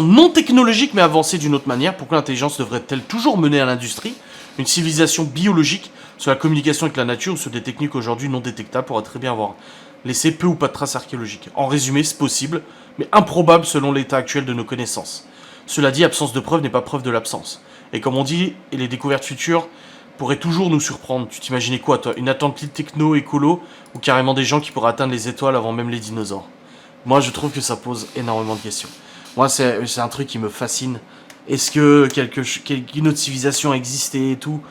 non technologique mais avancée d'une autre manière. Pourquoi l'intelligence devrait-elle toujours mener à l'industrie? Une civilisation biologique sur la communication avec la nature ou sur des techniques aujourd'hui non détectables pourrait très bien avoir laissé peu ou pas de traces archéologiques. En résumé, c'est possible, mais improbable selon l'état actuel de nos connaissances. Cela dit, absence de preuve n'est pas preuve de l'absence. Et comme on dit, et les découvertes futures pourraient toujours nous surprendre. Tu t'imaginais quoi, toi? Une Atlantide techno-écolo ou carrément des gens qui pourraient atteindre les étoiles avant même les dinosaures? Moi, je trouve que ça pose énormément de questions. Moi, c'est un truc qui me fascine. Est-ce que une autre civilisation a existé et tout?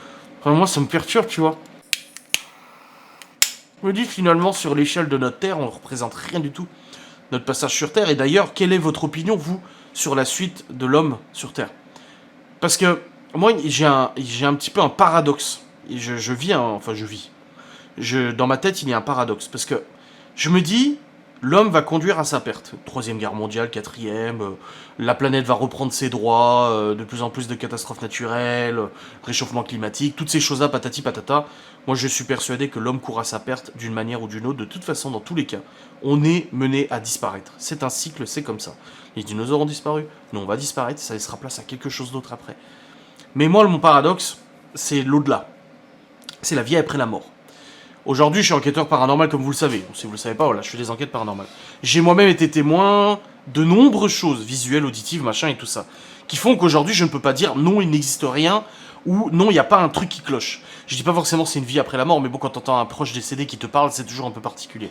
Enfin, moi, ça me perturbe, tu vois. Je me dis finalement, sur l'échelle de notre Terre, on ne représente rien du tout. Notre passage sur Terre. Et d'ailleurs, quelle est votre opinion, vous, sur la suite de l'homme sur Terre? Parce que moi, j'ai un petit peu un paradoxe. Et je vis enfin, je vis. Dans ma tête, il y a un paradoxe. Parce que je me dis, l'homme va conduire à sa perte. Troisième guerre mondiale, quatrième, la planète va reprendre ses droits, de plus en plus de catastrophes naturelles, réchauffement climatique, toutes ces choses-là, patati patata. Moi, je suis persuadé que l'homme court à sa perte d'une manière ou d'une autre. De toute façon, dans tous les cas, on est mené à disparaître. C'est un cycle, c'est comme ça. Les dinosaures ont disparu, nous on va disparaître, ça laissera place à quelque chose d'autre après. Mais moi, mon paradoxe, c'est l'au-delà. C'est la vie après la mort. Aujourd'hui, je suis enquêteur paranormal, comme vous le savez. Si vous le savez pas, voilà, je fais des enquêtes paranormales. J'ai moi-même été témoin de nombreuses choses, visuelles, auditives, machin et tout ça, qui font qu'aujourd'hui, je ne peux pas dire non, il n'existe rien, ou non, il n'y a pas un truc qui cloche. Je dis pas forcément c'est une vie après la mort, mais bon, quand t'entends un proche décédé qui te parle, c'est toujours un peu particulier.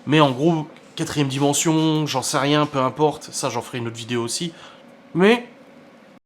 Mais en gros, quatrième dimension, j'en sais rien, peu importe, ça j'en ferai une autre vidéo aussi. Mais